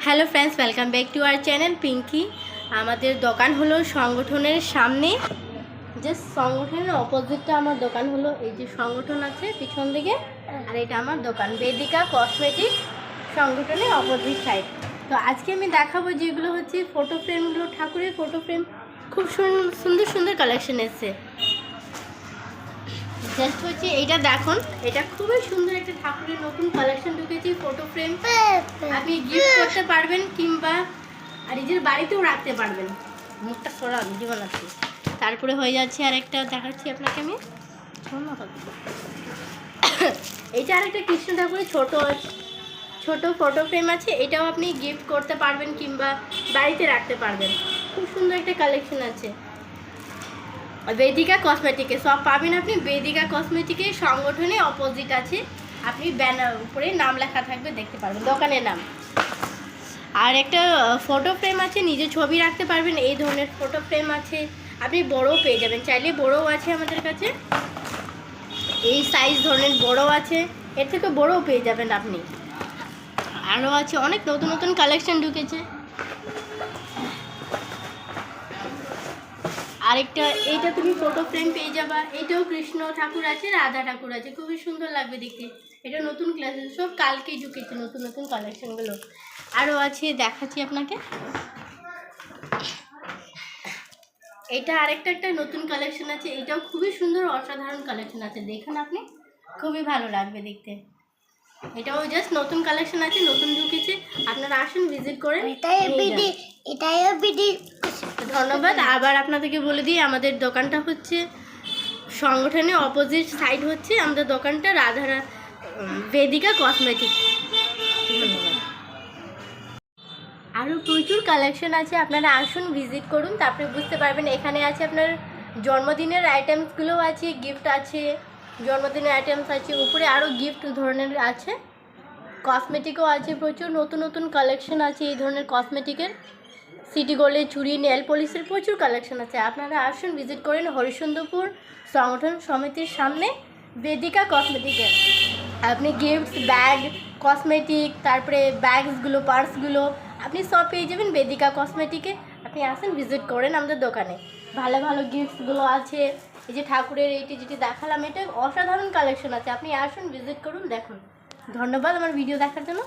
Hello friends, welcome back to our channel Pinky. আমাদের দোকান হলো সংগঠনের সামনে, জাস্ট সংগঠনের অপোজিটটা আমার দোকান হলো। এই যে সংগঠন আছে পিছন দিকে, আর এটা আমার দোকান বেদিকা কসমেটিক, সংগঠনের অপোজিট সাইড। তো আজকে আমি দেখাবো যেগুলো হচ্ছে ফটো ফ্রেমগুলো, ঠাকুরের ফটো ফ্রেম। খুব সুন্দর সুন্দর কালেকশন এসছে। জাস্ট হচ্ছে এইটা দেখুন, এটা খুবই সুন্দর একটা ঠাকুরের নতুন কালেকশন ঢুকেছে ফটো ফ্রেম। আপনি গিফট করতে পারবেন কিংবা আর নিজের বাড়িতেও রাখতে পারবেন। মুখটা সরা ভিডিও বানাচ্ছি। তারপরে হয়ে যাচ্ছে আরেকটা দেখাচ্ছি আপনাকে আমি। এইটা আরেকটা কৃষ্ণ ঠাকুরের ছোট ফটো ফ্রেম আছে। এটাও আপনি গিফট করতে পারবেন কিংবা বাড়িতে রাখতে পারবেন। খুব সুন্দর একটা কালেকশন আছে। বেদিকা কসমেটিকে সব পাবেন আপনি। বেদিকা কসমেটিকের সংগঠনে অপোজিট আছে, আপনি ব্যানার উপরে নাম লেখা থাকবে, দেখতে পারবেন দোকানের নাম। আর একটা ফটো ফ্রেম আছে, নিজে ছবি রাখতে পারবেন। এই ধরনের ফটো ফ্রেম আছে, আপনি বড়ও পেয়ে যাবেন, চাইলে বড়ও আছে আমাদের কাছে। এই সাইজ ধরনের বড়ও আছে, এর থেকে বড়ও পেয়ে যাবেন আপনি। আরও আছে অনেক নতুন নতুন কালেকশন ঢুকেছে। আরেকটা এইটা তুমি ফটো ফ্রেম পেয়ে যাবা। এটাও কৃষ্ণ ঠাকুর আছে, রাধা ঠাকুর আছে, খুবই সুন্দর লাগবে দেখতে। এটা নতুন কালেকশন, সব কালকেই ঢুকেছে নতুন নতুন কালেকশনগুলো। আরও আছে, দেখাচ্ছি আপনাকে। এটা আরেকটা নতুন কালেকশন আছে, এটাও খুবই সুন্দর অসাধারণ কালেকশন আছে, দেখুন আপনি, খুবই ভালো লাগবে দেখতে। এটাও জাস্ট নতুন কালেকশন আছে, নতুন ঢুকেছে, আপনারা আসুন ভিজিট করেন। ধন্যবাদ। আবার আপনাদেরকে বলে দিই, আমাদের দোকানটা হচ্ছে সংগঠনের অপোজিট সাইড হচ্ছে আমাদের দোকানটা, বেদিকা কসমেটিক। ধন্যবাদ। আরও প্রচুর কালেকশন আছে, আপনারা আসুন ভিজিট করুন, তারপরে বুঝতে পারবেন। এখানে আছে আপনার জন্মদিনের আইটেমসগুলোও আছে, গিফট আছে, জন্মদিনের আইটেমস আছে, উপরে আরও গিফট ধরনের আছে, কসমেটিকও আছে, প্রচুর নতুন নতুন কালেকশন আছে এই ধরনের কসমেটিকের। সিটি গোল্ডের চুড়ি, নেল পলিশের প্রচুর কালেকশন আছে, আপনারা আসুন ভিজিট করেন। হরিশ্চন্দ্রপুর সংগঠন সমিতির সামনে বেদিকা কসমেটিকের। আপনি গিফটস, ব্যাগ, কসমেটিক, তারপরে ব্যাগসগুলো, পার্সগুলো আপনি সব পেয়ে যাবেন বেদিকা কসমেটিকে। আপনি আসেন ভিজিট করেন আমাদের দোকানে। ভালো ভালো গিফটসগুলো আছে। এই যে ঠাকুরের এইটি যেটি দেখালাম, এটা অসাধারণ কালেকশন আছে, আপনি আসুন ভিজিট করুন, দেখুন। ধন্যবাদ আমার ভিডিও দেখার জন্য।